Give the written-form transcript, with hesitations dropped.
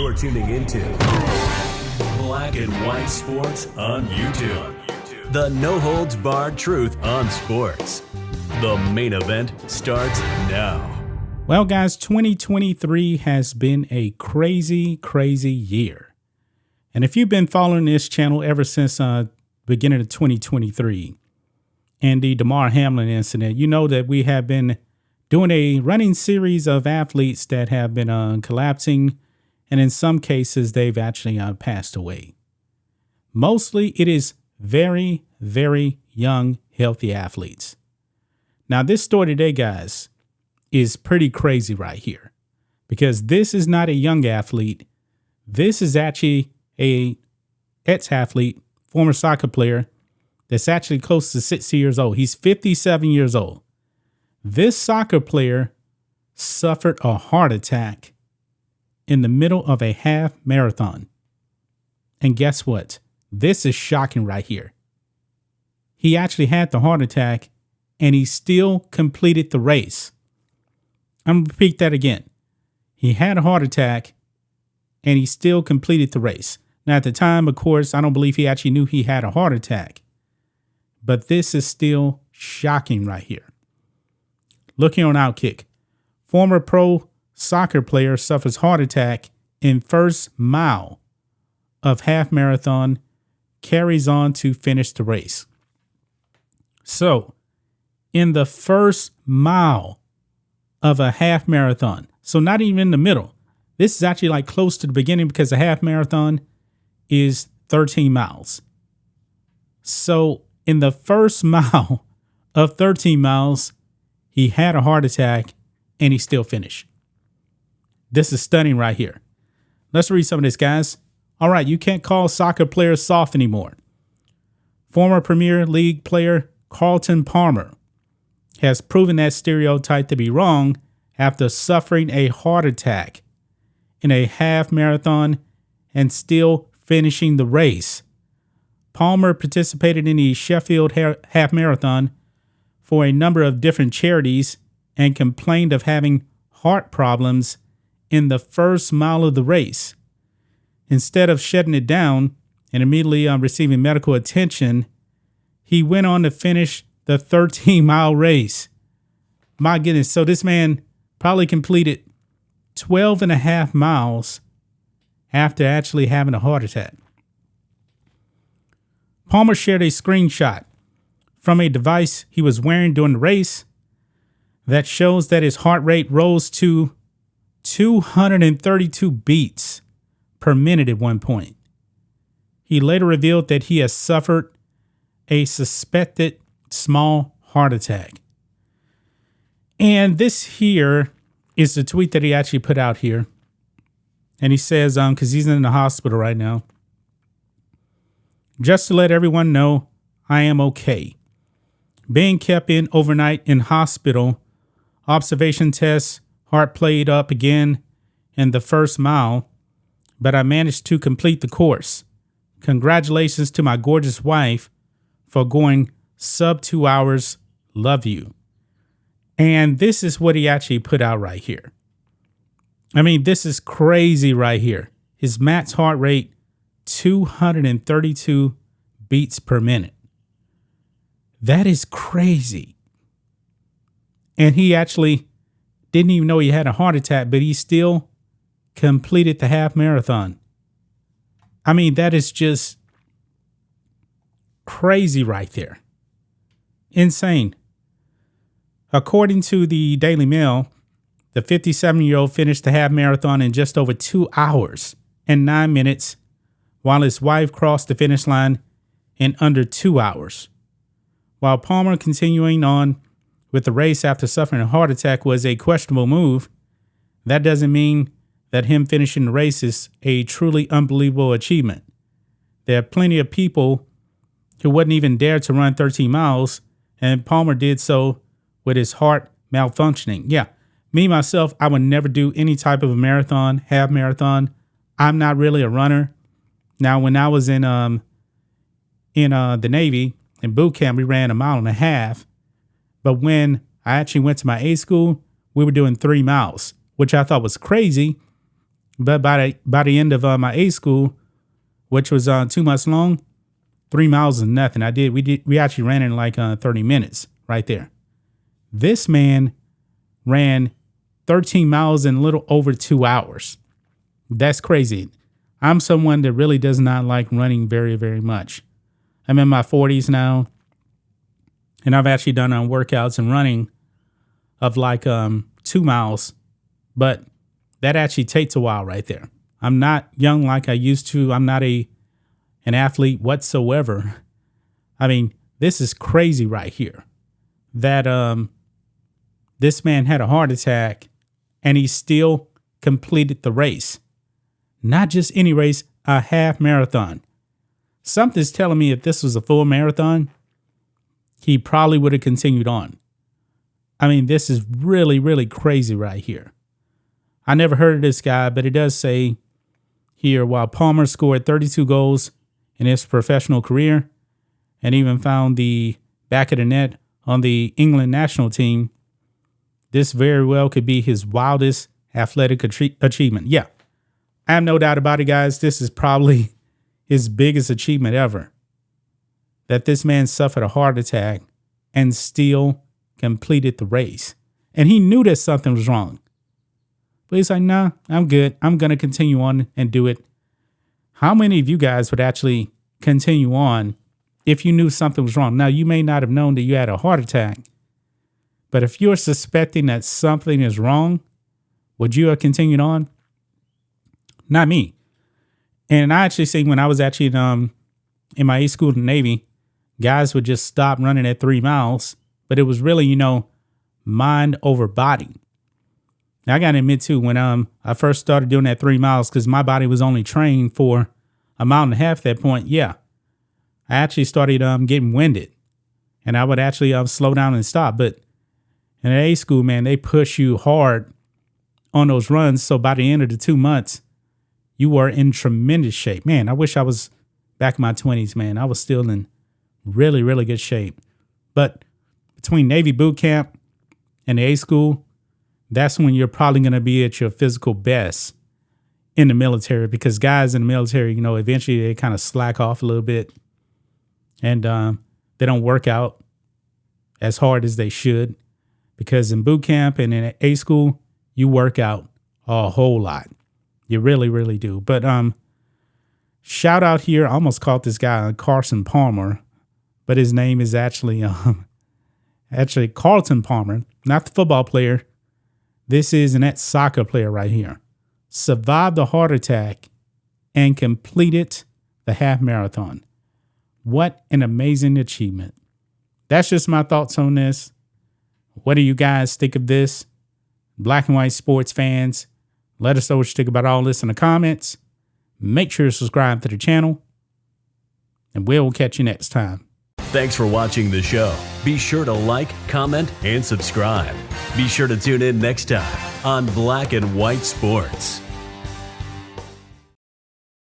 You're tuning into Black and White Sports on YouTube. The no-holds-barred truth on sports. The main event starts now. Well, guys, 2023 has been a crazy, crazy year. And if you've been following this channel ever since beginning of 2023 and the Damar Hamlin incident, you know that we have been doing a running series of athletes that have been collapsing, and in some cases, they've actually passed away. Mostly, it is very, very young, healthy athletes. Now, this story today, guys, is pretty crazy right here, because this is not a young athlete. This is actually a ex-athlete, former soccer player, that's actually close to 60 years old. He's 57 years old. This soccer player suffered a heart attack in the middle of a half marathon. And guess what? This is shocking right here. He actually had the heart attack and he still completed the race. I'm going to repeat that again. He had a heart attack and he still completed the race. Now, at the time, of course, I don't believe he actually knew he had a heart attack. But this is still shocking right here. Looking on Outkick, former pro soccer player suffers heart attack in first mile of half marathon, carries on to finish the race. So, in the first mile of a half marathon, so not even in the middle, this is actually like close to the beginning because a half marathon is 13 miles. So, in the first mile of 13 miles, he had a heart attack and he still finished. This is stunning right here. Let's read some of this, guys. All right, you can't call soccer players soft anymore. Former Premier League player Carlton Palmer has proven that stereotype to be wrong after suffering a heart attack in a half marathon and still finishing the race. Palmer participated in the Sheffield half marathon for a number of different charities and complained of having heart problems in the first mile of the race. Instead of shutting it down and immediately receiving medical attention, he went on to finish the 13-mile race. My goodness. So this man probably completed 12 and a half miles after actually having a heart attack. Palmer shared a screenshot from a device he was wearing during the race that shows that his heart rate rose to 232 beats per minute at one point. He later revealed that he has suffered a suspected small heart attack. And this here is the tweet that he actually put out here. And he says, because he's in the hospital right now, just to let everyone know, I am okay. Being kept in overnight in hospital, observation tests, heart played up again in the first mile, but I managed to complete the course. Congratulations to my gorgeous wife for going sub 2 hours. Love you. And this is what he actually put out right here. I mean, this is crazy right here. His max heart rate, 232 beats per minute. That is crazy. And he actually didn't even know he had a heart attack, but he still completed the half marathon. I mean, that is just crazy right there. Insane. According to the Daily Mail, the 57-year-old finished the half marathon in just over 2 hours and 9 minutes, while his wife crossed the finish line in under 2 hours. While Palmer continuing on with the race after suffering a heart attack was a questionable move, that doesn't mean that him finishing the race is a truly unbelievable achievement. There are plenty of people who wouldn't even dare to run 13 miles, and Palmer did so with his heart malfunctioning. Yeah, me, myself, I would never do any type of a marathon, half marathon. I'm not really a runner. Now, when I was in the Navy, in boot camp, we ran 1.5 miles. But when I actually went to my A school, we were doing 3 miles, which I thought was crazy But by the end of my A school, which was 2 months long, 3 miles is nothing. We actually ran in like 30 minutes right there. This man ran 13 miles in a little over 2 hours. That's crazy. I'm someone that really does not like running very, very much. I'm in my 40s now, and I've actually done workouts and running of like 2 miles, but that actually takes a while right there. I'm not young like I used to. I'm not an athlete whatsoever. I mean, this is crazy right here that this man had a heart attack and he still completed the race. Not just any race, a half marathon. Something's telling me if this was a full marathon, he probably would have continued on. I mean, this is really, really crazy right here. I never heard of this guy, but it does say here, while Palmer scored 32 goals in his professional career and even found the back of the net on the England national team, this very well could be his wildest athletic achievement. Yeah, I have no doubt about it, guys. This is probably his biggest achievement ever. That this man suffered a heart attack and still completed the race. And he knew that something was wrong. But he's like, nah, I'm good. I'm going to continue on and do it. How many of you guys would actually continue on if you knew something was wrong? Now, you may not have known that you had a heart attack, but if you're suspecting that something is wrong, would you have continued on? Not me. And I actually see when I was actually in my A school in the Navy, guys would just stop running at 3 miles, but it was really, mind over body. Now, I got to admit too, when I first started doing that 3 miles, because my body was only trained for a mile and a half at that point, yeah, I actually started getting winded, and I would actually slow down and stop. But in A school, man, they push you hard on those runs. So by the end of the 2 months, you were in tremendous shape. Man, I wish I was back in my 20s, man. I was still in really, really good shape. But between Navy boot camp and the A school, that's when you're probably going to be at your physical best in the military, because guys in the military, eventually they kind of slack off a little bit and they don't work out as hard as they should, because in boot camp and in A school, you work out a whole lot. You really, really do. But shout out here. I almost called this guy Carlton Palmer, but his name is actually Carlton Palmer, not the football player. This is an ex-soccer player right here. Survived the heart attack and completed the half marathon. What an amazing achievement. That's just my thoughts on this. What do you guys think of this? Black and white sports fans, let us know what you think about all this in the comments. Make sure to subscribe to the channel, and we'll catch you next time. Thanks for watching the show. Be sure to like, comment, and subscribe. Be sure to tune in next time on Black and White Sports.